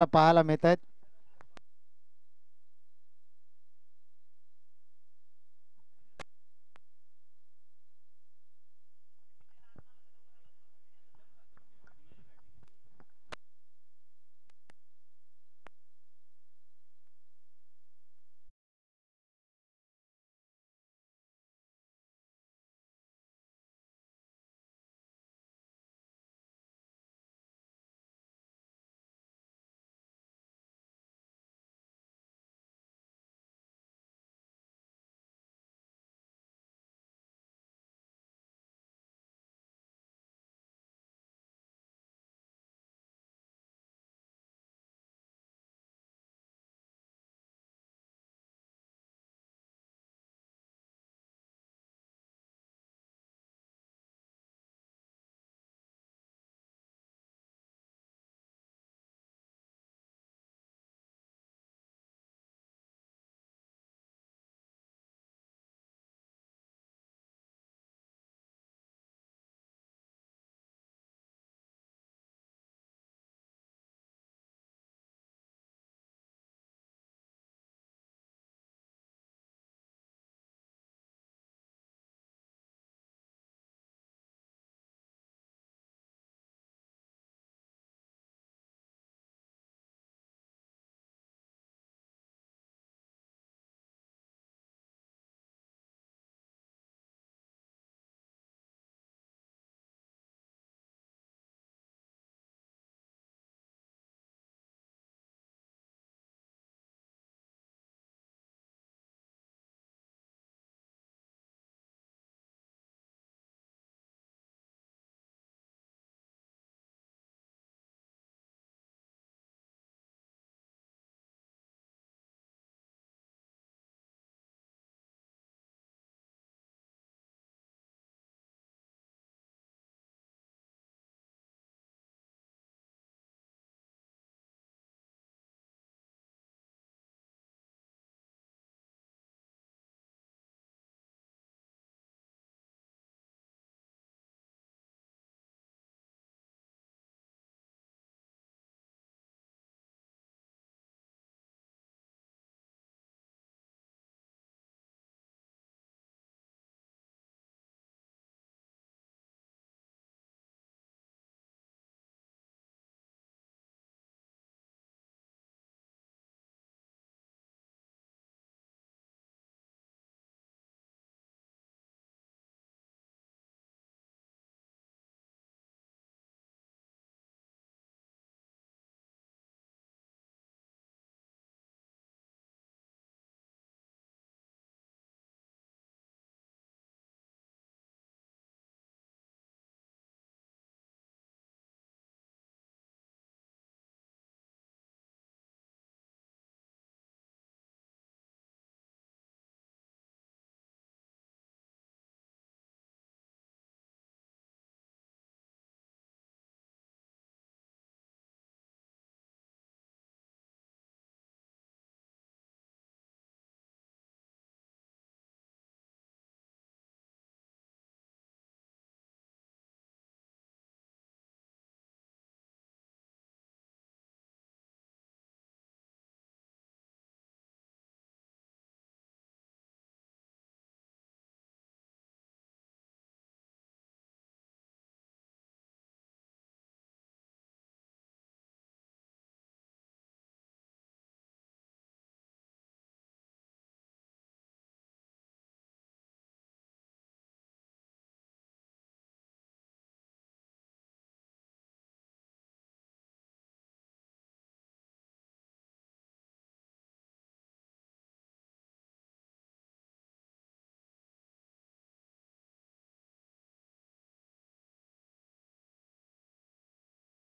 पाहायला मिळत आहेत.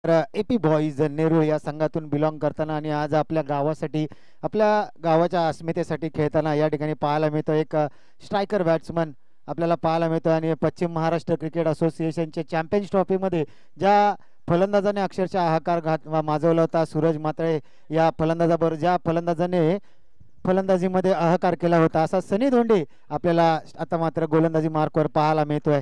तर एपी बॉईज नेरूळ या संघातून बिलॉंग करताना आणि आज आपल्या गावासाठी आपल्या गावाच्या अस्मितेसाठी खेळताना या ठिकाणी पाहायला मिळतो एक स्ट्रायकर बॅट्समन आपल्याला पाहायला मिळतो. आणि पश्चिम महाराष्ट्र क्रिकेट असोसिएशनच्या चॅम्पियन्स ट्रॉफीमध्ये ज्या फलंदाजाने अक्षरशः हाहाकार माजवला होता, सूरज मात्रे या फलंदाजाबरोबर ज्या फलंदाजाने फलंदाजीमध्ये अहकार केला होता, असा सनी धोंडे आपल्याला आता मात्र गोलंदाजी मार्कवर पाहायला मिळतोय.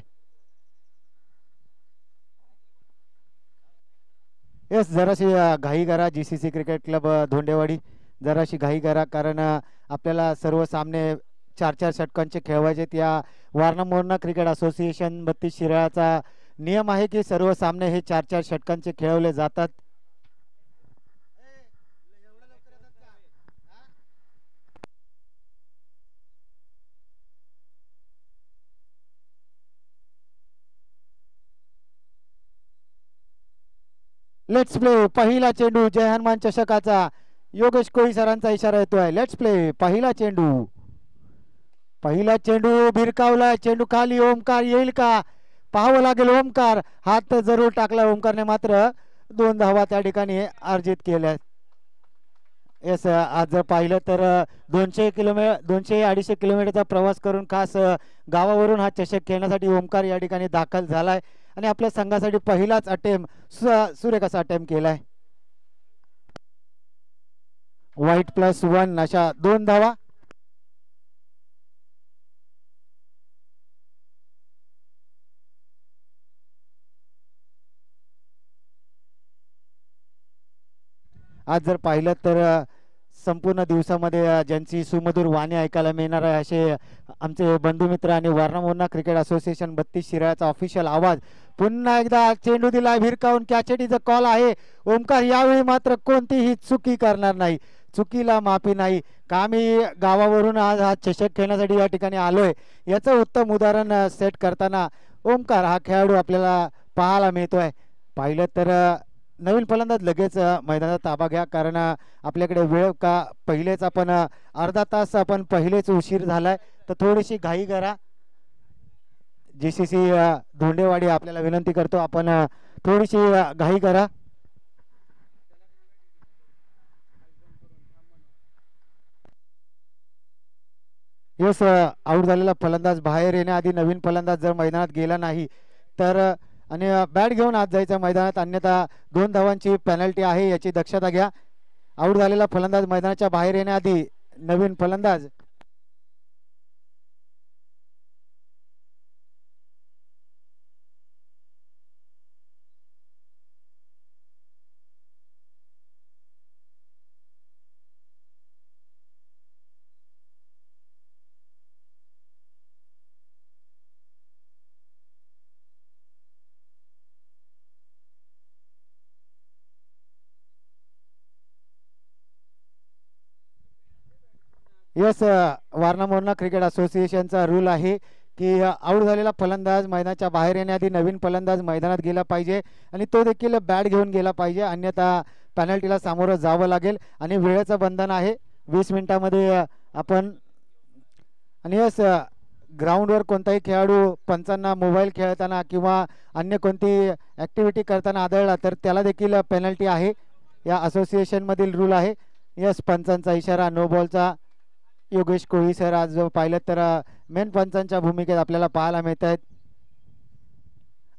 येस, जराशी घाई करा GCC क्रिकेट क्लब धोंडेवाडी, जराशी घाई करा, कारण आपल्याला सर्व सामने 4-4 षटकांचे खेळवायचे. या वारणा मोरणा क्रिकेट असोसिएशन 32 शिराळाचा नियम आहे की सर्व सामने हे 4-4 षटकांचे खेळवले जातात. Let's play. पहिला चेंडू जय हनुमान चषकाचा, योगेश कोळी सरांचा इशारा येतोय. Let's play. पहिला चेंडू, पहिला चेंडू भिरकावला, चेंडू खाली. ओमकार येईल का, पाहावं लागेल. ओमकार हात जरूर टाकला ओमकारने, मात्र 2 धावा त्या ठिकाणी अर्जित केल्या. येस, आज जर पाहिलं तर 200-250 किलोमीटरचा प्रवास करून खास गावावरून हा चषक खेळण्यासाठी ओमकार या ठिकाणी दाखल झालाय आणि आपल्या संघासाठी पहिलाच अटेम्प्ट सुरेख असा अटेम्प्ट केलाय. वाईट +1 अशा 2 धावा. आज जर पाहिलं तर संपूर्ण दिवसामध्ये ज्यांची सुमधुर वाणी ऐकायला मिळणार आहे असे आमचे बंधुमित्र आणि वारणा मोरणा क्रिकेट असोसिएशन 32 शिराळाचा ऑफिशियल आवाज. पुन्हा एकदा चेंडू दिला भिरकावून, कॅचेटीचा कॉल आहे. ओमकार यावेळी मात्र कोणतीही चुकी करणार नाही, चुकीला माफी नाही. का मी गावावरून आज हा चषक खेळण्यासाठी या ठिकाणी आलोय याचं उत्तम उदाहरण सेट करताना ओमकार हा खेळाडू आपल्याला पाहायला मिळतोय. पाहिलं तर नवीन फलंदाज लगेच मैदानात ताबा घ्या, कारण आपल्याकडे वेळ का पहिलेच आपण अर्धा तास आपण पहिलेच उशीर झालाय, तर थोडीशी घाई करा. GCC धोंडेवाडी आपल्याला विनंती करतो, आपण थोडीशी घाई करा. यस, आऊट झालेला फलंदाज बाहेर येण्याआधी नवीन फलंदाज जर मैदानात गेला नाही तर आणि बॅट घेऊन आत जायचं मैदानात, अन्यथा 2 धावांची पेनल्टी आहे, याची दक्षता घ्या. आऊट झालेला फलंदाज मैदानाच्या बाहेर येण्याआधी नवीन फलंदाज. यस, वारणा मोरणा क्रिकेट असोसिएशनचा रूल आहे की आऊट झालेला फलंदाज मैदानाच्या बाहेर येण्याआधी नवीन फलंदाज मैदानात गेला पाहिजे आणि तो देखील बॅट घेऊन गेला पाहिजे, अन्यथा पेनल्टीला सामोरं जावं लागेल आणि वेळेचं बंधन आहे 20 मिनिटांमध्ये आपण. आणि यस, ग्राउंडवर कोणताही खेळाडू पंचांना मोबाईल खेळताना किंवा अन्य कोणती ॲक्टिव्हिटी करताना आढळला तर त्याला देखील पेनल्टी आहे, या असोसिएशनमधील रूल आहे. यस, पंचांचा इशारा नो बॉलचा. योगेश कोळी सर आज पाहिलं तर मेन पंचांच्या भूमिकेत आपल्याला पाहायला मिळत आहेत.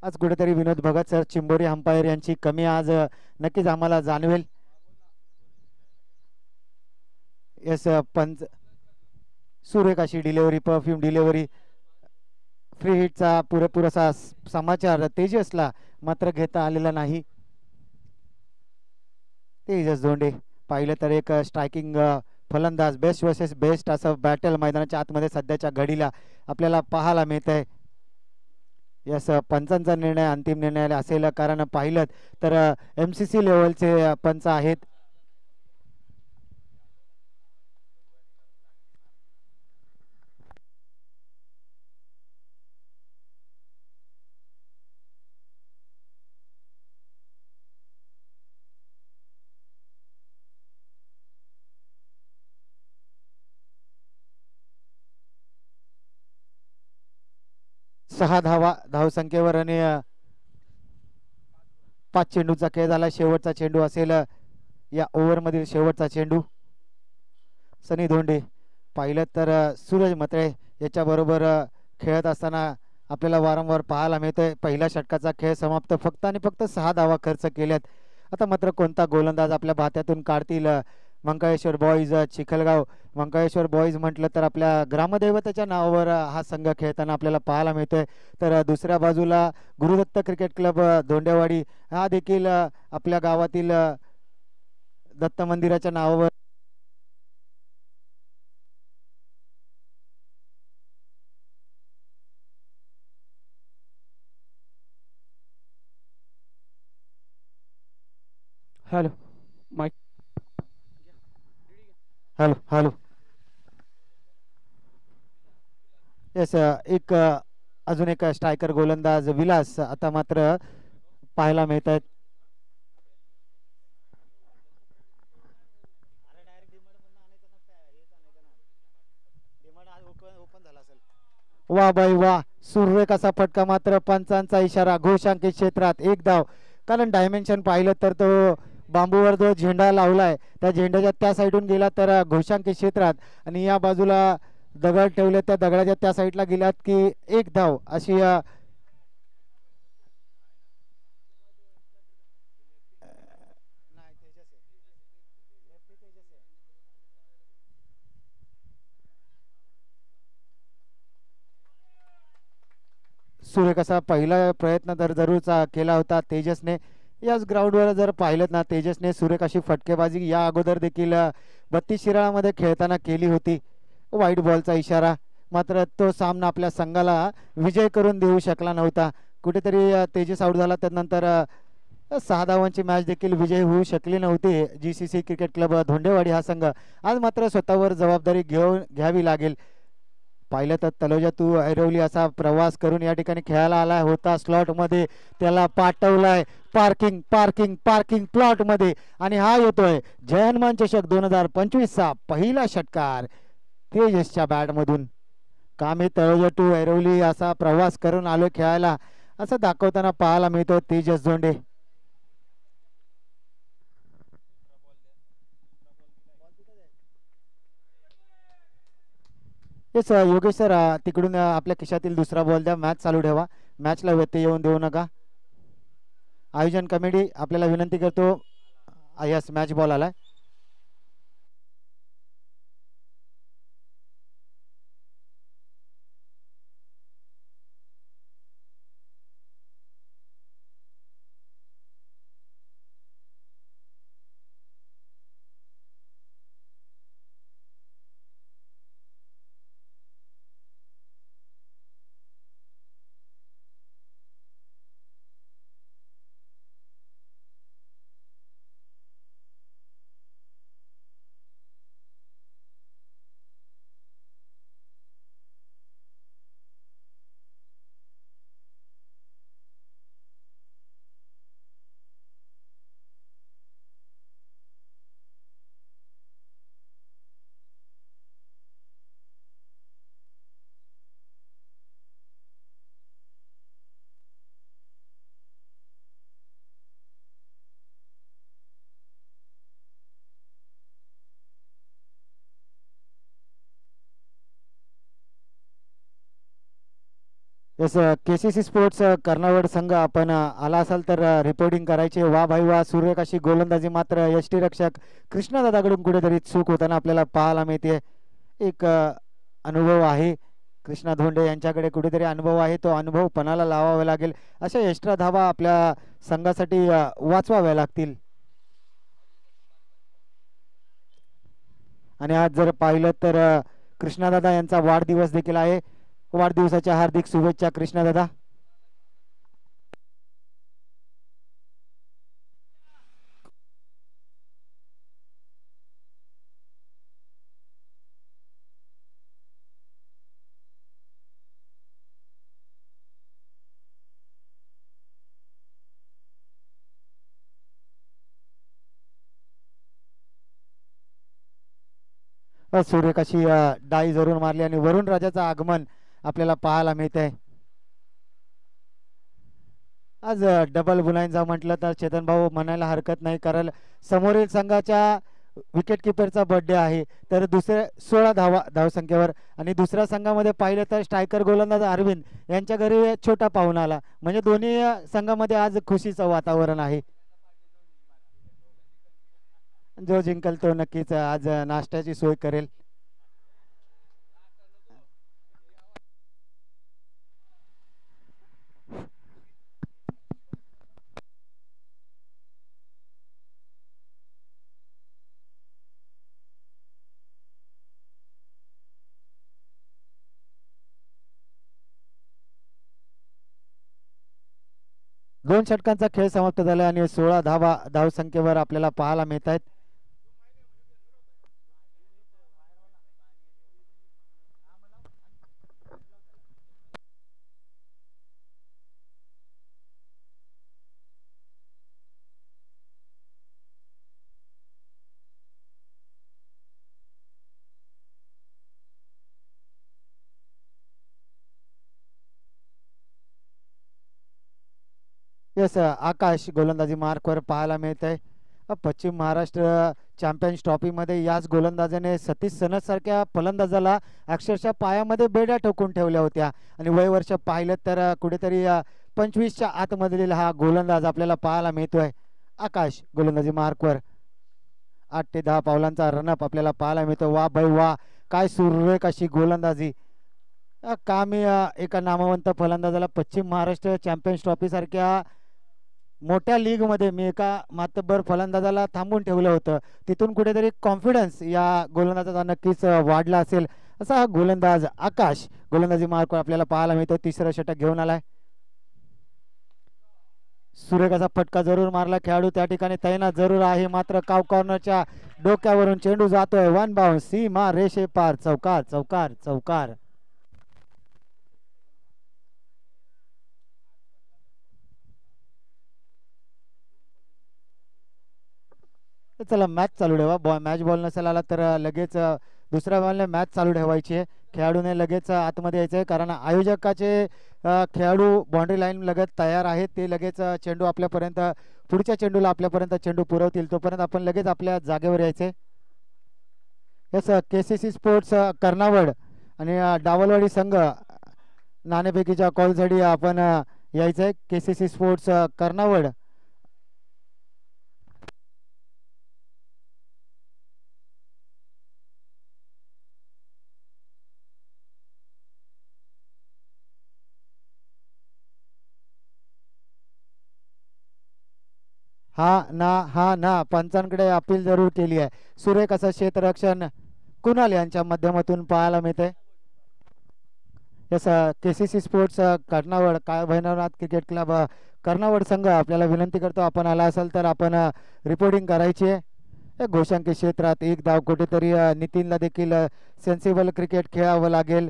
आज कुठेतरी विनोद भगत सर, चिंबोरी अंपायर यांची कमी आज नक्कीच आम्हाला जाणवेल. यस, पंच सुरेख अशी डिलेवरी, परफ्यूम डिलेवरी, फ्री हिटचा पुरेपूर असा समाचार तेजसला मात्र घेता आलेला नाही. तेजस धोंडे पाहिलं तर एक स्ट्रायकिंग फलंदाज, बेस्ट वर्सेस बेस्ट असं बॅटल मैदानाच्या आतमध्ये सध्याच्या घडीला आपल्याला पाहायला मिळत आहे. यस, पंचांचा निर्णय अंतिम निर्णय असेल, कारण पाहिलं तर MCC लेवलचे पंच आहेत. सहा धावा धावसंख्येवर आणि 5 चेंडूचा खेळ झाला. शेवटचा चेंडू असेल या ओव्हरमधील शेवटचा चेंडू. सनी धोंडे पाहिलं तर सूरज मत्रे याच्याबरोबर खेळत असताना आपल्याला वारंवार पाहायला मिळतंय. पहिल्या षटकाचा खेळ समाप्त, फक्त आणि फक्त 6 धावा खर्च केल्यात. आता मात्र कोणता गोलंदाज आपल्या भात्यातून काढतील मंकाळेश्वर बॉईज चिखलगाव. मंकाळेश्वर बॉईज म्हटलं तर आपल्या ग्रामदैवताच्या नावावर हा संघ खेळताना आपल्याला पाहायला मिळतोय. तर दुसऱ्या बाजूला गुरुदत्त क्रिकेट क्लब धोंडेवाडी हा देखील आपल्या गावातील दत्त मंदिराच्या नावावर. Hello mike. Hello hello. Yes एक अजून एक स्ट्रायकर गोलंदाज विलास आता मात्र पाहायला मिळत आहेत. वा बाई वा, सूर्य कसा फटका, मात्र पंचांचा इशारा, घोषांकित क्षेत्रात एक धाव. कारण डायमेन्शन पाहिलं तर तो बांबूवर जो झेंडा लावलाय त्या झेंड्याच्या त्या साईडून गेला तर घोषांकित क्षेत्रात, आणि या बाजूला दगड ठेवले त्या दगडाच्या त्या साईडला गेलात की एक धाव अशी सूर्य कसा पहिला प्रयत्न तर जरूर केला होता तेजसने. याच ग्राउंडवर जर पाहिलं ना, तेजसने सूर्यकाशी फटकेबाजी या अगोदर देखील 32 शिराळामध्ये खेळताना केली होती. वाईट बॉलचा इशारा, मात्र तो सामना आपल्या संघाला विजय करून देऊ शकला नव्हता. कुठेतरी तेजस आउट झाला, त्यानंतर 6 धावांची मॅच देखील विजय होऊ शकली नव्हती. GCC क्रिकेट क्लब धोंडेवाडी हा संघ आज मात्र स्वतःवर जबाबदारी घ्यावी लागेल. पाहिलं तर तलोजा तू ऐरवली असा प्रवास करून या ठिकाणी खेळायला आला होता स्लॉट मध्ये, त्याला पाठवलाय पार्किंग पार्किंग पार्किंग प्लॉट मध्ये, आणि हा येतोय जय हनुमान चषक 2025 चा पहिला षटकार तेजसच्या बॅट मधून. का मी तळोजा टू ऐरवली असा प्रवास करून आलो खेळायला असं दाखवताना पाहायला मिळतो तेजस झोंडे. येस योगेश सर, तिकडून आपल्या खिशातील दुसरा बॉल द्या, मॅच चालू ठेवा, मॅचला व्यत्यय येऊन देऊ नका. आयोजन कमिटी आपल्याला विनंती करतो. यस, मॅच बॉल आलाय. येस, KCC स्पोर्ट्स कर्नावड संघ आपण आला असाल तर रिपोर्टिंग करायचे. वा भाई वा, सूर्यकाशी गोलंदाजी, मात्र यष्टी रक्षक कृष्णदादाकडून कुठेतरी चूक होताना आपल्याला पाहायला मिळते. एक अनुभव आहे कृष्णा धोंडे यांच्याकडे, कुठेतरी अनुभव आहे, तो अनुभव पणाला लावावा लागेल. अशा एक्स्ट्रा धावा आपल्या संघासाठी वाचवाव्या लागतील. आणि आज जर पाहिलं तर कृष्णादादा यांचा वाढदिवस देखील आहे. वाढदिवसाच्या हार्दिक शुभेच्छा कृष्णादादा. सूर्यकाशी डाई जरूर मारली आणि वरुण राजाचं आगमन आपल्याला पाहायला मिळतंय. आज डबल बुलायचा म्हटलं तर चेतन भाऊ म्हणायला हरकत नाही, कारण समोरील संघाच्या विकेट किपरचा बर्थडे आहे. तर दुसऱ्या 16 धावसंख्येवर, आणि दुसऱ्या संघामध्ये पाहिलं तर स्ट्रायकर गोलंदाज अरविंद यांच्या घरी छोटा पाहुणा आला, म्हणजे दोन्ही संघामध्ये आज खुशीचं वातावरण आहे. जो जिंकल तो नक्कीच आज नाश्त्याची सोय करेल. दोन षटकांचा खेळ समाप्त झाला आणि 16 धावसंख्येवर आपल्याला पाहायला मिळत आहेत. येस, आकाश गोलंदाजी मार्कवर पाहायला मिळत आहे. पश्चिम महाराष्ट्र चॅम्पियन्स ट्रॉफीमध्ये याच गोलंदाजाने सतीश सनद सारख्या फलंदाजाला अक्षरशः पायामध्ये बेड्या ठोकून ठेवल्या होत्या आणि वय वर्ष पाहिलं तर कुठेतरी 25च्या आतमधील हा गोलंदाज आपल्याला पाहायला मिळतोय. आकाश गोलंदाजी मार्कवर 8 ते 10 पावलांचा रनअप आपल्याला पाहायला मिळतो. वा भाई वा, काय सुरेख अशी गोलंदाजी. का मी एका नामवंत फलंदाजाला पश्चिम महाराष्ट्र चॅम्पियन्स ट्रॉफी सारख्या मोठ्या लीग मध्ये मी एका मातब्बर फलंदाजाला थांबून ठेवलं होतं. तिथून कुठेतरी कॉन्फिडन्स या गोलंदाजाचा नक्कीच वाढला असेल. असा हा गोलंदाज आकाश गोलंदाजी मार्कवर आपल्याला पाहायला मिळतो. तिसरं षटक घेऊन आलाय. सुरेख असा फटका जरूर मारला खेळाडू त्या ठिकाणी तैनात जरूर आहे, मात्र काव कॉर्नरच्या डोक्यावरून चेंडू जातोय. वन बाउन्स, सीमा रेषे पार. चौकार चौकार चौकार. चला मॅच चालू ठेवा. मॅच बॉल नसेल आला तर लगेच दुसऱ्या बॉलने मॅच चालू ठेवायची आहे. खेळाडूने लगेच आतमध्ये यायचं आहे कारण आयोजकाचे खेळाडू बाउंड्री लाईन लगत तयार आहेत. ते लगेच चेंडू आपल्यापर्यंत, पुढच्या चेंडूला आपल्यापर्यंत चेंडू पुरवतील तोपर्यंत आपण लगेच आपल्या जागेवर यायचे. यस, KCC स्पोर्ट्स कर्नावड आणि डावलवाडी संघ नाणेफेकीच्या कॉलसाठी आपण यायचंय. KCC स्पोर्ट्स कर्नावड हा ना पंचांकडे अपील जरूर केली आहे. सुरेख असं क्षेत्ररक्षण कुणाल यांच्या माध्यमातून पाहायला मिळते. यस, KCC स्पोर्ट्स कर्नावड काय भैरवनाथ क्रिकेट क्लब कर्नावड संघ आपल्याला विनंती करतो, आपण आला असाल तर आपण रिपोर्टिंग करायची आहे. घोषांकी क्षेत्रात एक धाव कुठेतरी नितीनला देखील सेन्सिबल क्रिकेट खेळावं लागेल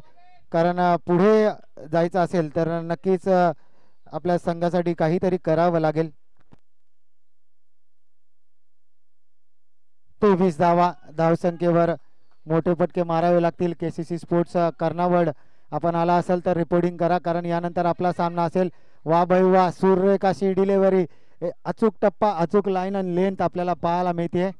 कारण पुढे जायचं असेल तर नक्कीच आपल्या संघासाठी काहीतरी करावं लागेल. 23 धावसंख्येवर मोठे फटके मारावे लागतील. KCC स्पोर्ट्स कर्नावड आपण आला असाल तर रिपोर्टिंग करा कारण यानंतर आपला सामना असेल. वा भाई वा, सुरेख अशी डिलिव्हरी, अचूक टप्पा, अचूक लाईन आणि लेंथ आपल्याला पाहायला मिळते.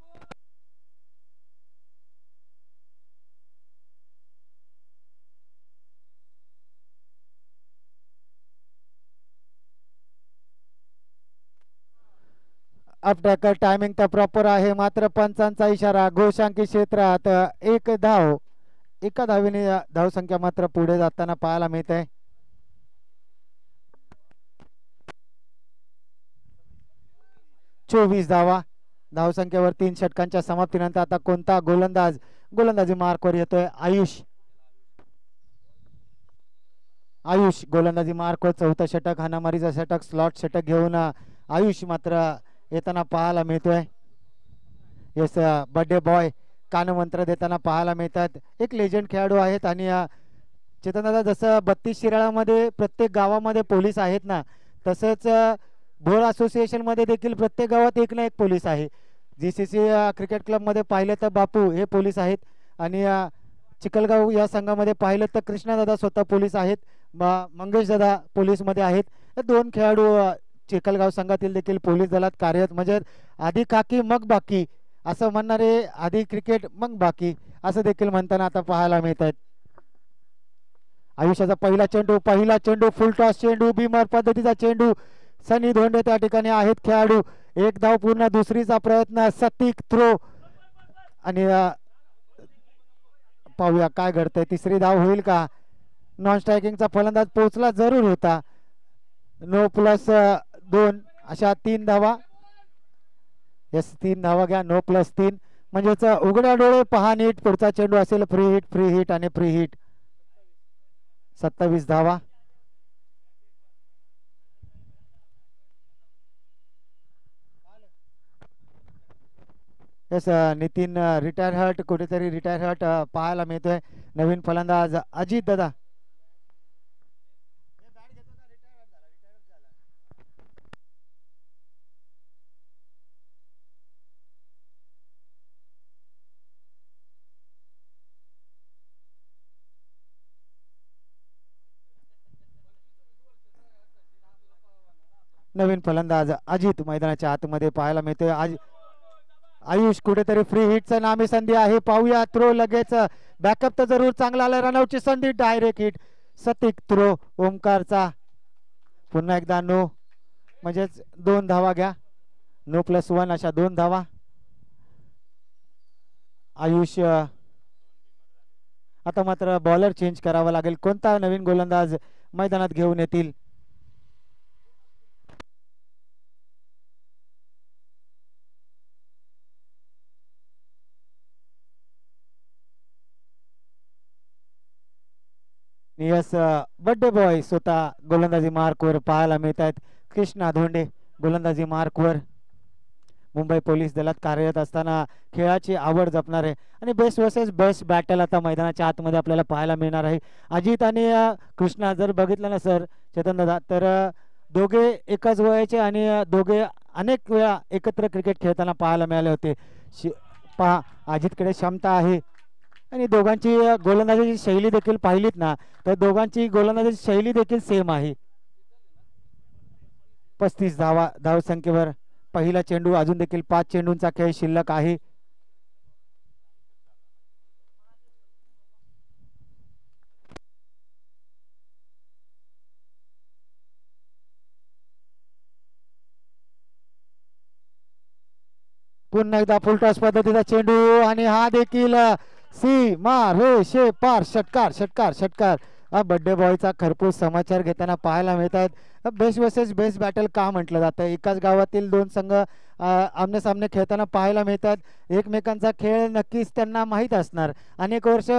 अपटॅकर टायमिंग तर प्रॉपर आहे, मात्र पंचांचा इशारा. घोषांकी क्षेत्रात एक धाव, एका धावेने धावसंख्या मात्र पुढे जाताना पाहायला मिळत आहे. चोवीस धावसंख्येवर 3 षटकांच्या समाप्तीनंतर आता कोणता गोलंदाज गोलंदाजी मार्कवर येतोय? आयुष गोलंदाजी मार्कवर. चौथं षटक, हाणामारीचं षटक, स्लॉट षटक घेऊन आयुष मात्र येताना पाहायला मिळतोय. येस, बर्थडे बॉय कानमंत्र देताना पाहायला मिळतात. एक लेजंड खेळाडू आहेत आणि चेतनदादा, जसं 32 शिराळामध्ये प्रत्येक गावामध्ये पोलीस आहेत ना, तसंच भोर असोसिएशन मध्ये देखील प्रत्येक गावात एक ना एक पोलीस आहे. GCC क्रिकेट क्लब मध्ये पाहिलं तर बापू हे पोलीस आहेत आणि चिखलगाव या संघामध्ये पाहिलं तर कृष्णादादा स्वतः पोलीस आहेत, मंगेश दादा पोलीस मध्ये आहेत. हे दोन खेळाडू चिखलगाव संघातील देखील पोलीस दलात कार्यरत, म्हणजे आधी खाकी मग बाकी असं म्हणणारे, आधी क्रिकेट मग बाकी असं देखील म्हणताना आता पाहायला मिळत आहेत. आयुष्याचा पहिला चेंडू फुल टॉस चेंडू, बीमर पद्धतीचा चेंडू. सनी धोंडे त्या ठिकाणी आहेत खेळाडू. एक धाव पूर्ण, दुसरीचा प्रयत्न, सतीक थ्रो आणि पाहूया काय घडतंय. तिसरी धाव होईल का. नॉन स्ट्रायकिंगचा फलंदाज पोहोचला जरूर होता. 9+2 अशा 3 धावा. यस 3 धावा घ्या. 9+3 म्हणजेच उघड्या डोळे पहा नीट. पुढचा चेंडू असेल फ्री हिट, फ्री हिट आणि फ्री हिट. 27 धावा. यस नितीन रिटायर हर्ट, कुठेतरी रिटायर हर्ट पाहायला मिळतोय. नवीन फलंदाज अजित दादा. नवीन फलंदाज अजित मैदानाच्या आतमध्ये पाहायला मिळतोय. आयुष कुठेतरी फ्री हिटचा नामी संधी आहे. पाहूया थ्रो लगेच. बॅकअप तर जरूर चांगला आला. रनआउटची संधी. Direct hit. सतिक थ्रो ओमकारचा. पुन्हा एकदा नो म्हणजेच 2 धावा घ्या. 9+1 अशा 2 धावा. आयुष आता मात्र बॉलर चेंज करावा लागेल. कोणता नवीन गोलंदाज मैदानात घेऊन येतील. यस बर्थडे बॉय स्वतः गोलंदाजी मार्कवर पाहायला मिळत आहेत. कृष्णा धोंडे गोलंदाजी मार्कवर. मुंबई पोलीस दलात कार्यरत असताना खेळाची आवड जपणारे आणि बेस्ट वर्सेस बेस्ट बॅटल आता मैदानाच्या आतमध्ये आपल्याला पाहायला मिळणार आहे. अजित आणि कृष्णा जर बघितलं ना सर चेतन दादा, तर दोघे एकाच वयाचे आणि दोघे अनेक वेळा एकत्र क्रिकेट खेळताना पाहायला मिळाले होते. पहा अजितकडे क्षमता आहे आणि दोघांची गोलंदाजीची शैली देखील पाहिलीत ना तर दोघांची गोलंदाजीची शैली देखील सेम आहे. 35 धावा धावसंख्येवर पहिला चेंडू. अजून देखील 5 चेंडूंचा खेळ शिल्लक आहे. पुन्हा एकदा फुल टॉस पद्धतीचा चेंडू आणि हा देखील सीमारेषे पार. षटकार षटकार षटकार. बर्थडे बॉयचा खरपूस समाचार घेताना पाहायला मिळतात. बेस्ट वर्सेस बेस्ट बॅटल का म्हटलं जातं. एकाच गावातील 2 संघ आमने सामने खेळताना पाहायला मिळतात. एकमेकांचा खेळ नक्कीच त्यांना माहीत असणार. अनेक वर्ष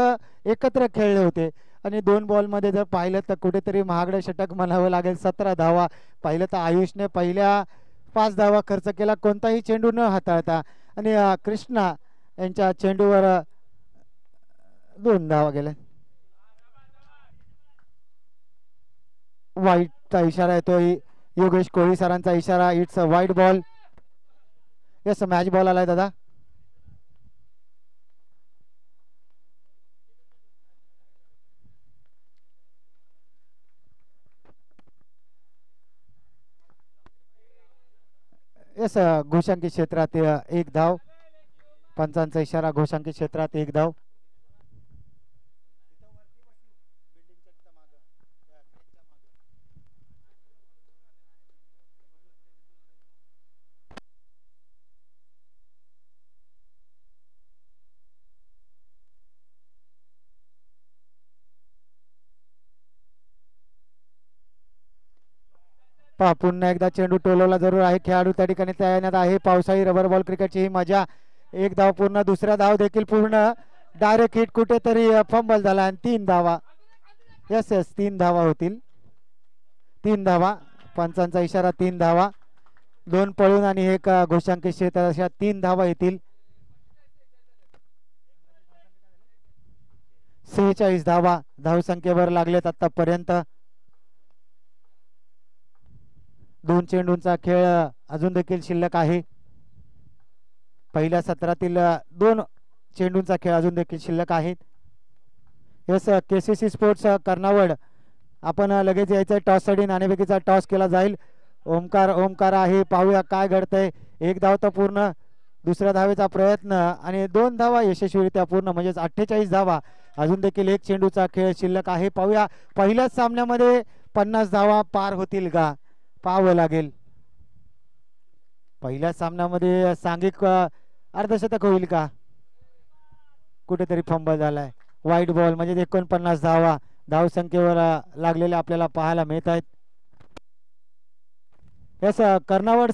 एकत्र खेळले होते आणि 2 बॉलमध्ये जर पाहिलं तर कुठेतरी महागडं षटक म्हणावं लागेल. 17 धावा. पाहिलं तर आयुषने पहिल्या 5 धावा खर्च केला कोणताही चेंडू न हाताळता आणि कृष्णा यांच्या चेंडूवर 2 धावा गेल्या. वाईटचा इशारा येतोय. योगेश कोळी सरांचा इशारा. इट्स अ वाईट बॉल. यस मॅच बॉल आलाय दादा. यस घोषांकी क्षेत्रात 1 धाव. पंचांचा इशारा. घोषांकी क्षेत्रात 1 धाव. पुन्हा एकदा चेंडू टोलवला जरूर आहे. खेळाडू त्या ठिकाणी तयार आहे. पावसाळी रबर बॉल क्रिकेटची ही मजा. 1 धाव पूर्ण. दुसरा धाव देखील पूर्ण. Direct hit. कुठेतरी फंबल झाला आणि 3 धावा. यस यस 3 धावा होतील. 3 धावा. पंचांचा इशारा. 3 धावा. 2 पळून आणि 1 घोषांकी क्षेत्र अशा 3 धावा येतील. 46 धावा धावसंख्येवर लागलेत आतापर्यंत. 2 चेंडूंचा खेळ अजून देखील शिल्लक आहे. पहिल्या सत्रातील 2 चेंडूंचा खेळ अजून देखील शिल्लक आहे. यस केसीसी स्पोर्ट्स कर्नावड आपण लगेच यायचं. टॉससाठी नाणेफेकीचा टॉस केला जाईल. ओमकार आहे. पाहूया काय घडतंय. 1 धाव तर पूर्ण. दुसऱ्या धावेचा प्रयत्न आणि 2 धावा यशस्वीरित्या पूर्ण म्हणजेच 48 धावा. अजून देखील 1 चेंडूचा खेळ शिल्लक आहे. पाहूया पहिल्याच सामन्यामध्ये 50 धावा पार होतील का पाहावं लागेल. पहिल्या सामन्यामध्ये सांघिक अर्धशतक होईल का. कुठेतरी फंबल झालाय. वाईट बॉल म्हणजे 49 धावा धावसंख्येवर लागलेले आपल्याला पाहायला मिळत आहेत. यस कर्णावड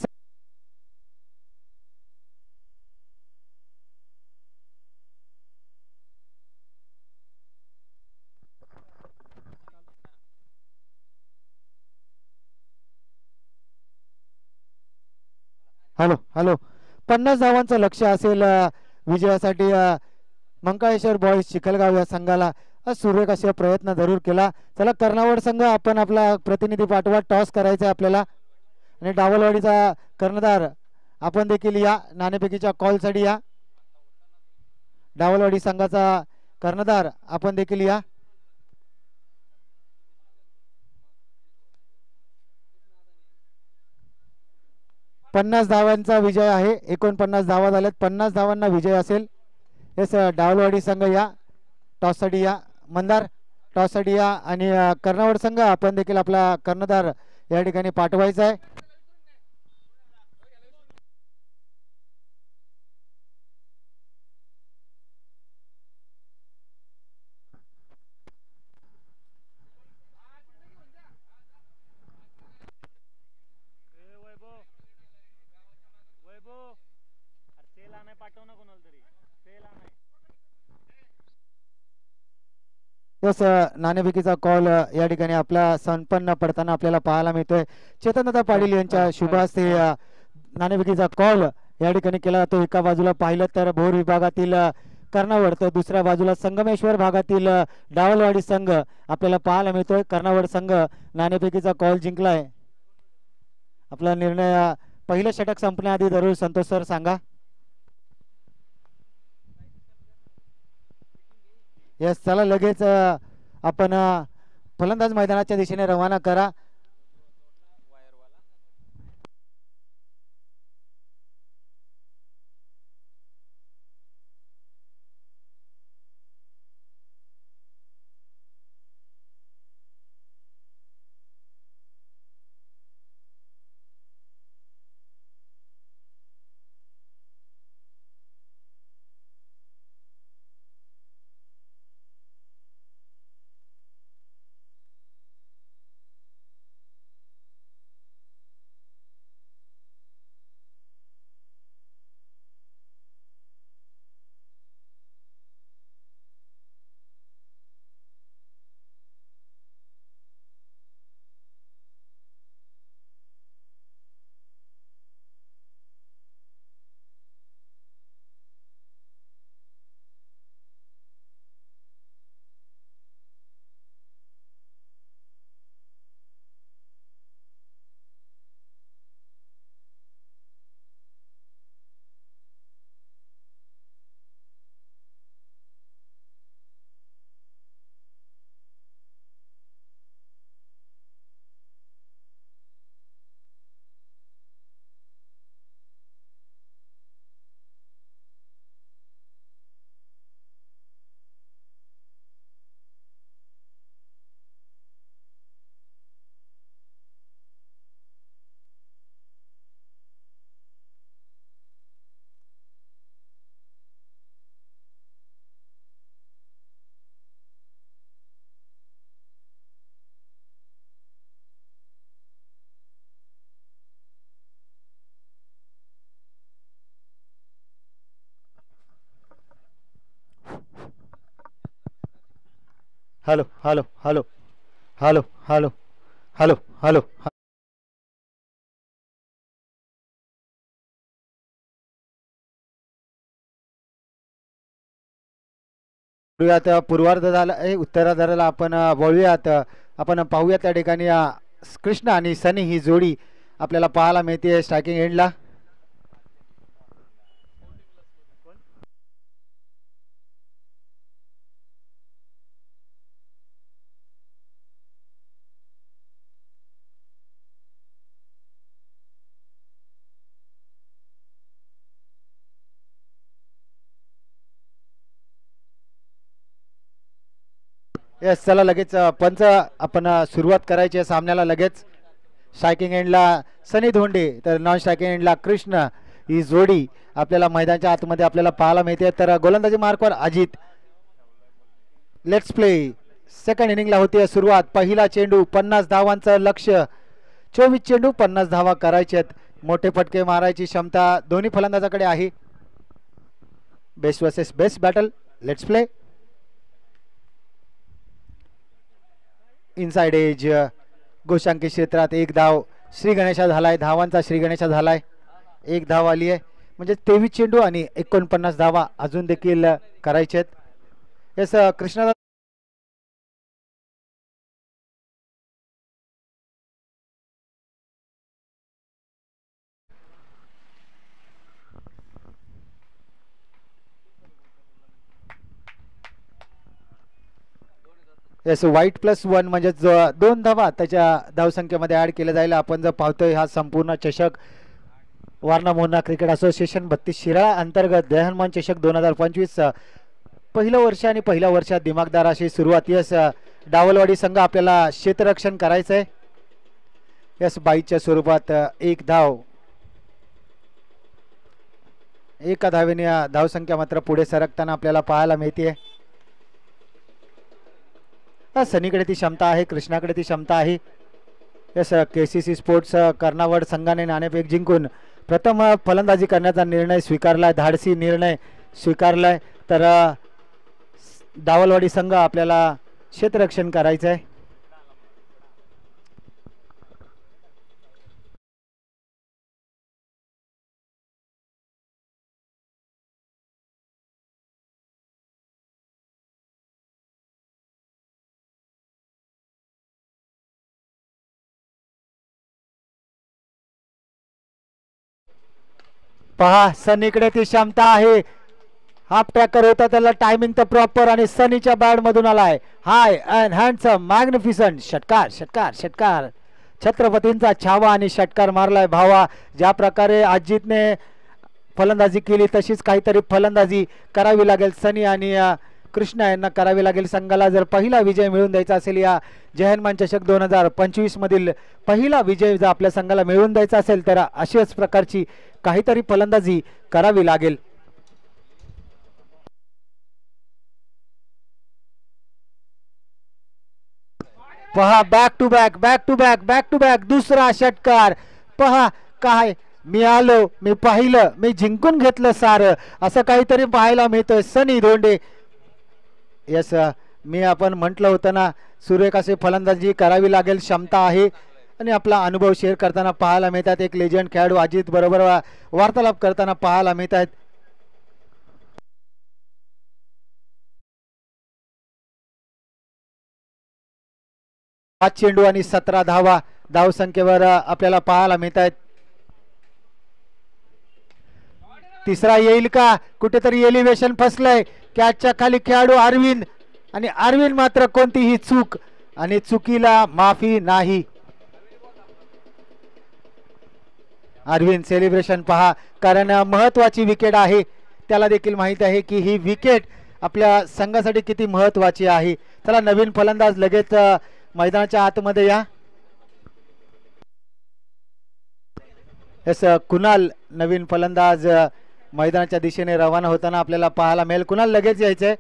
हॅलो हॅलो 50 धावांचं लक्ष असेल विजयासाठी. मंकाळेश्वर बॉईज चिखलगाव या संघाला सुरेख असे प्रयत्न जरूर केला. चला कर्णावड संघ आपण आपला प्रतिनिधी पाठवा. टॉस करायचा आपल्याला आणि डावलवाडीचा कर्णधार आपण देखील या नाणेफेकीच्या कॉलसाठी या. डावलवाडी संघाचा कर्णधार आपण देखील या. पन्नास धावांचा विजय आहे. 49 धावा झाल्यात. 50 धावांना विजय असेल. येस डावलवाडी संघ या टॉससाठी या. मंदार टॉससाठी या आणि कर्णावड संघ आपण देखील आपला कर्णधार या ठिकाणी पाठवायचा आहे. यस नाणेफेकीचा कॉल या ठिकाणी आपला संपन्न पडताना आपल्याला पाहायला मिळतोय. चेतनदादा पाटील यांच्या शुभ हस्ते नाणेफेकीचा कॉल या ठिकाणी केला जातो. एका बाजूला पाहिलं तर भोर विभागातील कर्णावड तर दुसऱ्या बाजूला संगमेश्वर भागातील डावलवाडी संघ आपल्याला पाहायला मिळतोय. कर्णावड संघ नाणेफेकीचा कॉल जिंकलाय. आपला निर्णय पहिलं षटक संपण्याआधी जरूर संतोष सर सांगा. यस चला लगेच आपण फलंदाज मैदानाच्या दिशेने रवाना करा. Hello hello hello hello hello hello hello पूर्वार्धाला उत्तरार्धाला आपण वळूयात. आपण पाहूया त्या ठिकाणी कृष्ण आणि सनी ही जोडी आपल्याला पाहायला मिळते स्ट्रायकिंग एंडला. येस चला लगेच पंच आपण सुरुवात करायची आहे सामन्याला. लगेच स्ट्रायकिंग एंडला सनी धोंडे तर नॉन स्ट्रायकिंग एंडला कृष्ण ही जोडी आपल्याला मैदानाच्या आतमध्ये आपल्याला पाहायला मिळते. तर गोलंदाजी मार्कवर अजित. Let's play. सेकंड इनिंगला होती सुरुवात. पहिला चेंडू 50 धावांचं लक्ष्य. 24 चेंडू 50 धावा करायचे. मोठे फटके मारायची क्षमता दोन्ही फलंदाजाकडे आहे. Best versus best battle. Let's play. Inside edge गोशांकी क्षेत्रात एक धाव. श्री गणेशा झालाय. धावांचा श्री गणेशा झालाय. एक धाव आली आहे. म्हणजे 23 चेंडू आणि 49 धावा अजून देखील करायचे आहेत. येस कृष्णा येस व्हाईट +1 म्हणजे 2 धावा त्याच्या धावसंख्येमध्ये ऍड केल्या जाईल. आपण जर पाहतोय हा संपूर्ण चषक वारणा मोहना क्रिकेट असोसिएशन 32 शिराळा अंतर्गत दहनमान चषक 2025 पहिलं वर्ष आणि पहिल्या वर्षात दिमागदार अशी सुरुवात. यस डावलवाडी संघ आपल्याला क्षेत्ररक्षण करायचंय. यस 22च्या स्वरूपात एक धाव. एका धावेने धावसंख्या मात्र पुढे सरकताना आपल्याला पाहायला मिळते. सनीकडे ती क्षमता आहे. कृष्णाकडे ती क्षमता आहे. यस KCC स्पोर्ट्स कर्नावड संघाने नाणेफेक जिंकून प्रथम फलंदाजी करण्याचा निर्णय स्वीकारलाय. धाडसी निर्णय स्वीकारलाय. तर डावलवाडी संघ आपल्याला क्षेत्ररक्षण करायचं आहे. पहा सनीकडे ती क्षमता आहे. हाफ ट्रॅकर होता त्याला टायमिंग तर प्रॉपर आणि सनीच्या बॅट मधून आलाय. हाय अँड हँडसम मॅग्निफिसंट षटकार षटकार षटकार. छत्रपतींचा छावा आणि षटकार मारलाय भावा. ज्या प्रकारे अजितने फलंदाजी केली तशीच काहीतरी फलंदाजी करावी लागेल सनी आणि कृष्णा यांना करावी लागेल. संघाला जर पहिला विजय मिळवून द्यायचा असेल या जय हनुमान चषक 2025 मधील पहिला विजय जर आपल्या संघाला मिळवून द्यायचा असेल तर अशाच प्रकारची काहीतरी फलंदाजी करावी लागेल. पहा back to back back to back back to back दुसरा षटकार. पहा काय मी आलो, मी पाहिलं, मी जिंकून घेतलं सारं असं काहीतरी पाहायला मिळतंय. सनी धोंडे. यस मी आपण म्हटलं होतं ना सुरेख असे फलंदाजी करावी लागेल. क्षमता आहे आणि आपला अनुभव शेअर करताना पाहायला मिळतात. एक लेजंड खेळाडू अजित बरोबर वार्तालाप करताना पाहायला मिळत आहेत. पाच चेंडू आणि 17 धावा धावसंख्येवर आपल्याला पाहायला मिळत आहेत. तिसरा येईल का? कुठेतरी एलिव्हेशन फसलंय. कॅचच्या खाली खेळाडू अरविंद आणि अरविंद मात्र कोणतीही चूक आणि चुकीला माफी नाही. अरविंद सेलिब्रेशन पहा कारण महत्वाची विकेट आहे. त्याला देखील माहित आहे की ही विकेट आपल्या संघासाठी किती महत्वाची आहे. चला नवीन फलंदाज लगेच मैदानाच्या आतमध्ये या. यस कुणाल नवीन फलंदाज मैदानाच्या दिशेने रवाना होताना आपल्याला पाहायला मिळेल. कुणाल लगेच यायचंय.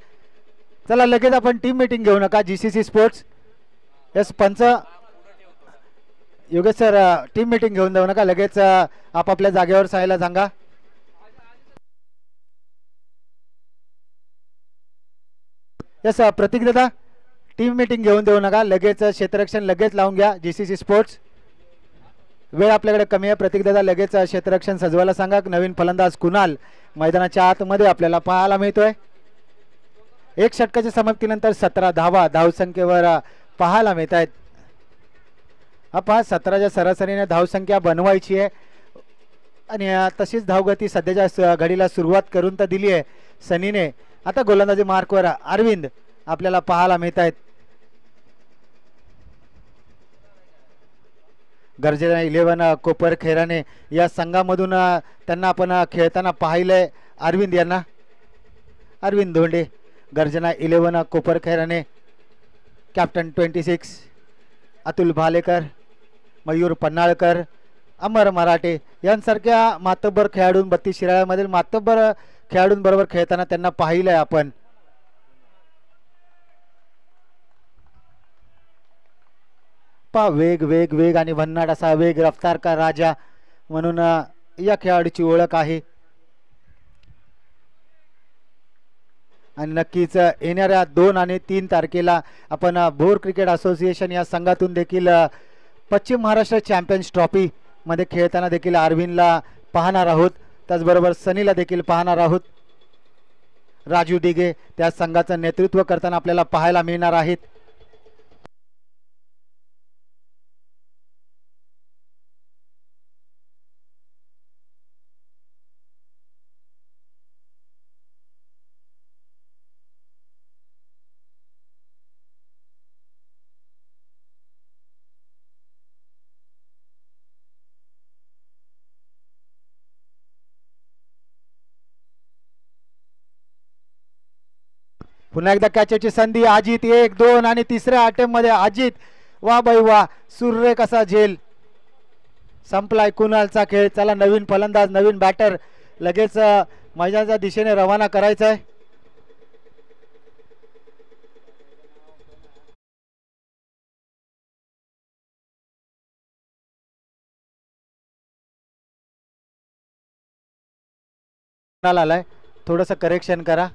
चला लगेच आपण टीम मीटिंग घेऊ नका. GCC स्पोर्ट्स यस पंच योगेश सर टीम मीटिंग घेऊन देऊ नका. लगेच आपापल्या जागेवर जायला सांगा. यस प्रतीक दादा टीम मीटिंग घेऊन देऊ नका. लगेच क्षेत्ररक्षण लगेच लावून घ्या. GCC स्पोर्ट्स वेळ आपल्याकडे कमी आहे. प्रतीक दादा लगेच क्षेत्ररक्षण सजवायला सांगा. नवीन फलंदाज कुणाल मैदानाच्या आतमध्ये आपल्याला पाहायला मिळतोय. एक षटकाच्या समाप्तीनंतर 17 धावा धावसंख्येवर पाहायला मिळत आहेत. पहा 17च्या सरासरीने धावसंख्या बनवायची आहे आणि तशीच धावगती सध्याच्या घडीला सुरुवात करून तर दिली आहे सनीने. आता गोलंदाजी मार्कवर अरविंद आपल्याला पाहायला मिळत आहेत. गरजेला 11 कोपर खेराने या संघामधून त्यांना आपण खेळताना पाहिलंय. अरविंद यांना अरविंद धोंडे गर्जना 11 कोपर खेराने कॅप्टन 26 अतुल भालेकर मयूर पन्हाळकर अमर मराठे यांसारख्या मातब्बर खेळाडूं 32 शिराळ्यामधील मातब्बर खेळाडूंबरोबर खेळताना त्यांना पाहिलंय आपण. पा वेग वेग वेग आणि भन्नाट असा वेग, रफ्तार का राजा म्हणून या खेळाडूची ओळख आहे. आणि नक्कीच येणाऱ्या 2 आणि 3 तारखेला आपण भोर क्रिकेट असोसिएशन या संघातून देखील पश्चिम महाराष्ट्र चॅम्पियन्स ट्रॉफी मध्ये खेळताना देखील अरविंदला पाहणार आहोत. त्याचबरोबर सनीला देखील पाहणार आहोत. राजू दिघे त्या संघाचं नेतृत्व करताना आपल्याला पाहायला मिळणार आहेत. पुन्हा एकदा कॅचची संधी. अजित 1-2 आणि तिसऱ्या अटेम्प्ट मध्ये अजित, वा बाई वा, सुर्रे कसा झेल. संपलाय कुणालचा खेळ. चला नवीन फलंदाज, नवीन बॅटर लगेच मैदानाच्या दिशेने रवाना करायचा आहे. आलाय, थोडस करेक्शन करा.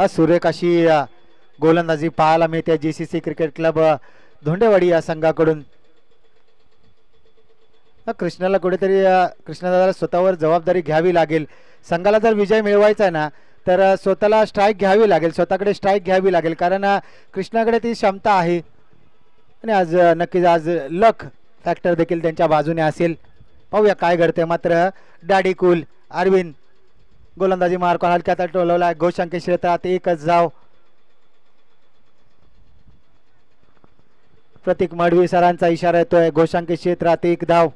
सुरेख अशी गोलंदाजी पाहायला मिळते जीसीसी क्रिकेट क्लब धोंडेवाडी या संघाकडून. कृष्णाला कुठेतरी कृष्णादादाला स्वतःवर जबाबदारी घ्यावी लागेल. संघाला जर विजय मिळवायचा आहे ना तर स्वतःला स्ट्राईक घ्यावी लागेल, स्वतःकडे स्ट्राईक घ्यावी लागेल, कारण कृष्णाकडे ती क्षमता आहे. आणि आज नक्कीच आज लक फॅक्टर देखील त्यांच्या बाजूने असेल. पाहूया काय घडते. मात्र डॅडी कूल अरविंद गोलंदाजी मार्क हलक्यात टोलवला. घोषांकी क्षेत्रात 1च धाव. प्रतीक मडवी सरांचा इशारा येतोय. घोषांकी क्षेत्रात 1 धाव.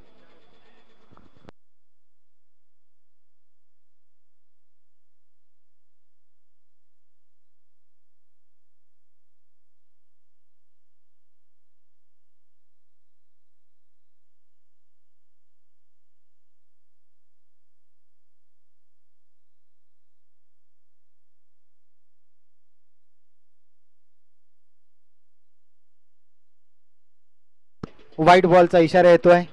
व्हाईट बॉलचा इशारा येतोय.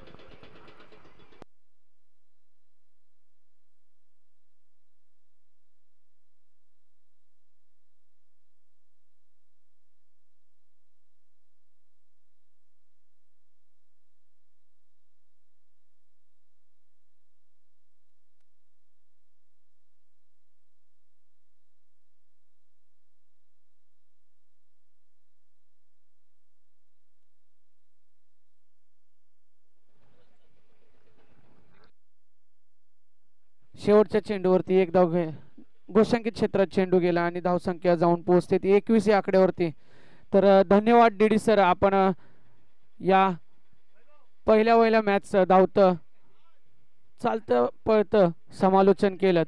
शेवटच्या चेंडूवरती 1 धाव घोषांकित क्षेत्रात चेंडू गेला आणि धावसंख्या जाऊन पोहोचते ती 21 या आकड्यावरती. तर धन्यवाद डीडी सर, आपण या पहिल्या मॅच धावतं चालतं पळतं समालोचन केलं.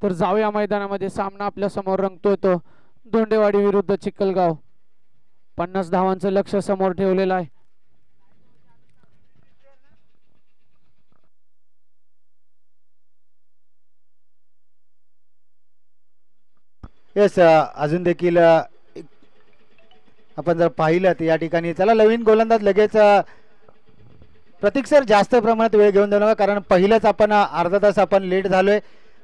तर जाऊया मैदानामध्ये. सामना आपल्या समोर रंगतोय तो धोंडेवाडी विरुद्ध चिखलगाव. 50 धावांचं लक्ष समोर ठेवलेलं आहे. येस, अजून देखील आपण जर पाहिलं तर या ठिकाणी चला नवीन गोलंदाज लगेच. प्रतीक सर जास्त प्रमाणात वेळ घेऊन देऊ नका, कारण पहिलेच आपण अर्धा तास आपण लेट झालोय.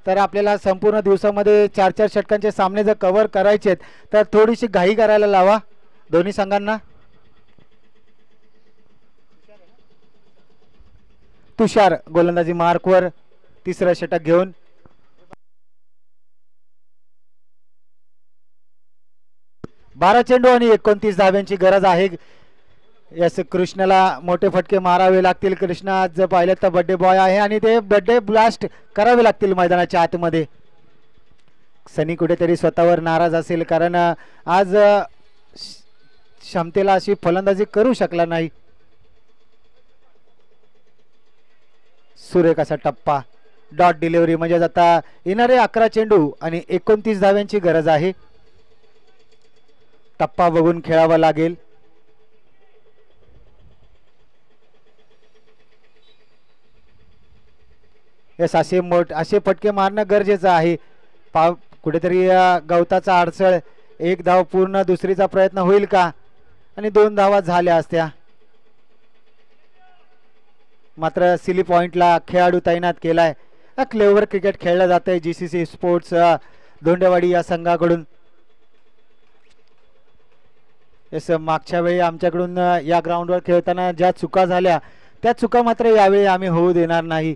तर आपल्याला संपूर्ण दिवसामध्ये 4-4 षटकांचे सामने जर कव्हर करायचे तर थोडीशी घाई करायला लावा दोन्ही संघांना. तुषार गोलंदाजी मार्कवर तिसरं षटक घेऊन. बारा चेंडू आणि 29 धाव्यांची गरज आहे. यस, कृष्णाला मोठे फटके मारावे लागतील. कृष्णा आज जर पाहिलं तर बर्थडे बॉय आहे आणि ते बर्थडे ब्लास्ट करावे लागतील मैदानाच्या आतमध्ये. सनी कुठेतरी स्वतःवर नाराज असेल, कारण आज क्षमतेला अशी फलंदाजी करू शकला नाही. सुरेख असा टप्पा, डॉट डिलिव्हरी. म्हणजे आता येणारे 11 चेंडू आणि 29 धाव्यांची गरज आहे. टप्पा बघून खेळावा लागेल. यस, असे फटके मारणं गरजेचं आहे. कुठेतरी गवताचा अडसळ. एक धाव पूर्ण, दुसरीचा प्रयत्न होईल का? आणि 2 धावा झाल्या असत्या. मात्र सिली पॉइंटला खेळाडू तैनात केलाय. क्लेवर क्रिकेट खेळलं जातंय जीसीसी स्पोर्ट्स धोंडेवाडी या संघाकडून. यस, मागच्या वेळी आमच्याकडून या ग्राउंडवर खेळताना ज्या चुका झाल्या त्या चुका मात्र यावेळी आम्ही होऊ देणार नाही.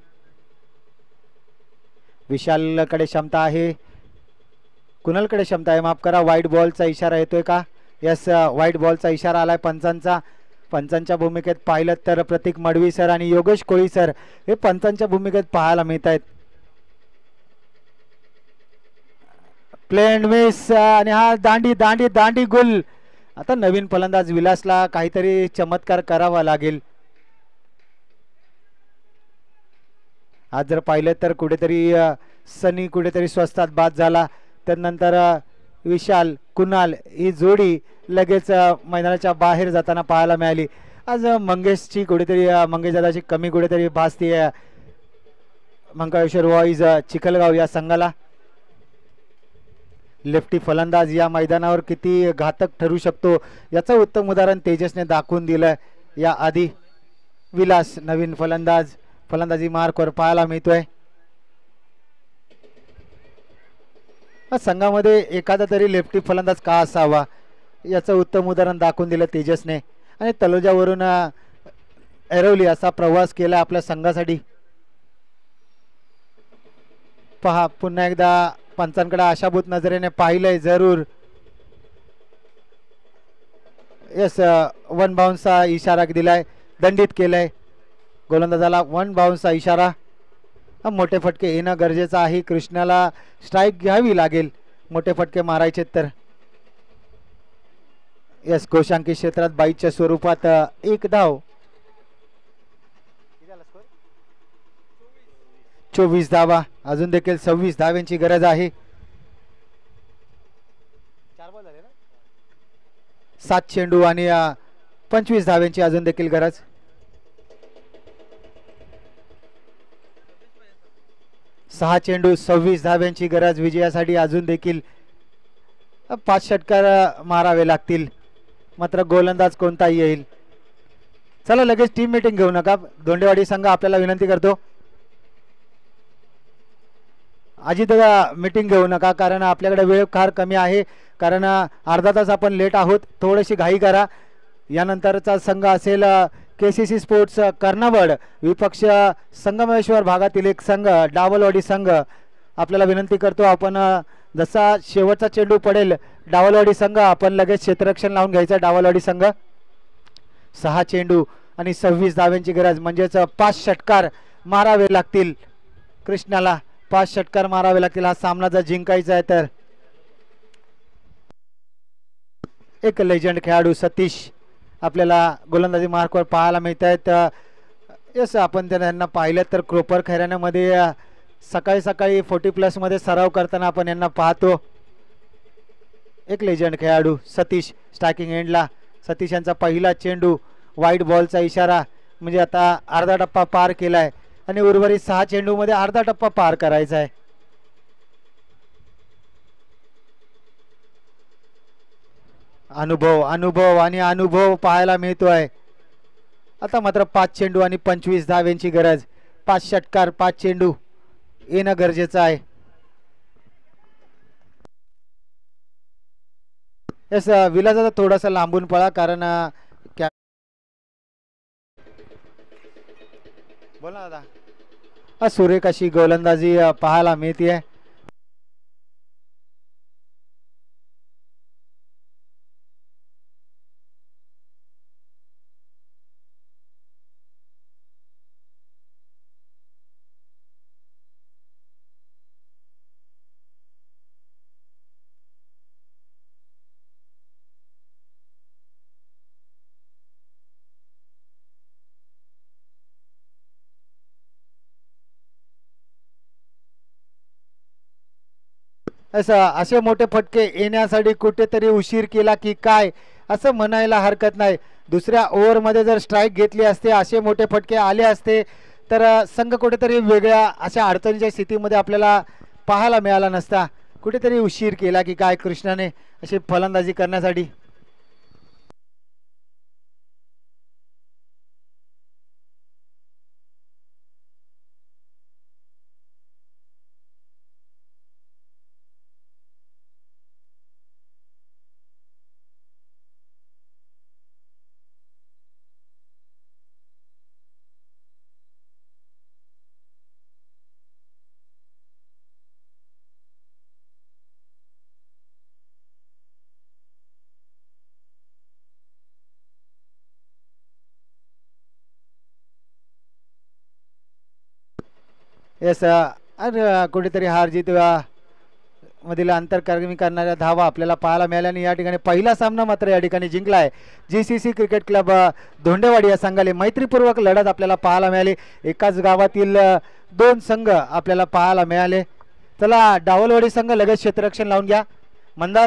विशालकडे क्षमता आहे, कुणालकडे क्षमता आहे, माफ करा. व्हाईट बॉलचा इशारा येतोय का? यस, व्हाईट बॉलचा इशारा आलाय पंचांचा. पंचांच्या भूमिकेत पाहिलं तर प्रतीक मडवी सर आणि योगेश कोळी सर हे पंचांच्या भूमिकेत पाहायला मिळत आहेत. प्लेन मिस आणि हा दांडी दांडी दांडी गुल. आता नवीन फलंदाज विलासला काहीतरी चमत्कार करावा लागेल. आज जर पाहिलं तर कुठेतरी सनी कुठेतरी स्वस्तात बाद झाला. त्यानंतर विशाल कुणाल ही जोडी लगेच मैदानाच्या बाहेर जाताना पाहायला मिळाली. आज मंगेशची कुठेतरी मंगेश दादाची कमी कुठेतरी भासती आहे मंकाळेश्वर बॉईज चिखलगाव या संघाला. लेफ्टी फलंदाज या मैदानावर किती घातक ठरू शकतो याचं उत्तम उदाहरण तेजसने दाखवून दिलं या आधी. विलास नवीन फलंदाजी मार्कवर पाहायला मिळतोय. संघामध्ये एखादा तरी लेफ्टी फलंदाज का असावा याचं उत्तम उदाहरण दाखवून दिलं तेजसने. आणि तलोजावरून ऐरोली असा प्रवास केला आपल्या संघासाठी. पहा, पुन्हा एकदा पंचांकडे आशाभूत नजरेने पाहिलंय जरूर. यस, 1 बाउन्सचा इशारा दिलाय, दंडित केलाय गोलंदाजाला. 1 बाउन्सचा इशारा. मोठे फटके येणं गरजेचं आहे. कृष्णाला स्ट्राईक घ्यावी लागेल मोठे फटके मारायचे तर. यस, गोशांकी क्षेत्रात 22च्या स्वरूपात 1 धाव. 24 धावा. अजून देखील 26 धाव्यांची गरज आहे. 7 चेंडू आणि 25 धाव्यांची अजून देखील गरज. 6 चेंडू 26 धाव्यांची गरज विजयासाठी. अजून देखील 5 षटकार मारावे लागतील. मात्र गोलंदाज कोणता येईल? चला लगेच टीम मीटिंग घेऊ नका. धोंडेवाडी संघ आपल्याला विनंती करतो, अजित दादा मीटिंग घेऊ नका कारण आपल्याकडे वेळ फार कमी आहे. कारण अर्धा तास आपण लेट आहोत. थोडीशी घाई करा. यानंतरचा संघ असेल केसीसी स्पोर्ट्स कर्णावड विपक्ष संगमेश्वर भागातील एक संघ डावलवाडी संघ. आपल्याला विनंती करतो, आपण जसा शेवटचा चेंडू पडेल डावलवाडी संघ आपण लगेच क्षेत्ररक्षण लावून घ्यायचं. डावलवाडी संघ 6 चेंडू आणि 26 धाव्यांची गरज. म्हणजेच 5 षटकार मारावे लागतील कृष्णाला. 5 षटकार मारावे लागतील हा सामना जर जिंकायचा आहे तर. एक लेजंड खेळाडू सतीश आपल्याला गोलंदाजी मार्कवर पाहायला मिळत आहेत. यस, आपण त्यांना पाहिलं तर क्रोपर खैराण्यामध्ये सकाळी सकाळी 40+ मध्ये सराव करताना आपण यांना पाहतो. एक लेजंड खेळाडू सतीश स्ट्रायकिंग एंडला. सतीश यांचा पहिला चेंडू, व्हाईट बॉलचा इशारा. म्हणजे आता अर्धा टप्पा पार केलाय आणि उर्वरित 6 चेंडू मध्ये अर्धा टप्पा पार करायचा आहे. अनुभव पाहायला मिळतोय. आता मात्र 5 चेंडू आणि 25 धाव्यांची गरज. 5 षटकार 5 चेंडू येणं गरजेचं आहे. यस, विलास थोडासा लांबून पळा कारण बोला दादा. सुरेख अशी गोलंदाजी पाहायला मिळते. असे मोठे फटके येण्यासाठी कुठेतरी उशीर केला की काय असं म्हणायला हरकत नाही. दुसऱ्या ओव्हरमध्ये जर स्ट्राईक घेतली असते, असे मोठे फटके आले असते, तर संघ कुठेतरी वेगळ्या अशा अडचणीच्या स्थितीमध्ये आपल्याला पाहायला मिळाला नसता. कुठेतरी उशीर केला की काय कृष्णाने अशी फलंदाजी करण्यासाठी. येस, कुठेतरी हार जीत मधील अंतर कमी करणाऱ्या धावा आपल्याला पाहायला मिळाल्या आणि या ठिकाणी पहिला सामना मात्र या ठिकाणी जिंकला आहे. GCC क्रिकेट क्लब धोंडेवाडी या संघाने मैत्रीपूर्वक लढत आपल्याला पाहायला मिळाली. एकाच गावातील दोन संघ आपल्याला पाहायला मिळाले. चला, डावलवाडी संघ लगेच क्षेत्ररक्षण लावून घ्या. मंदार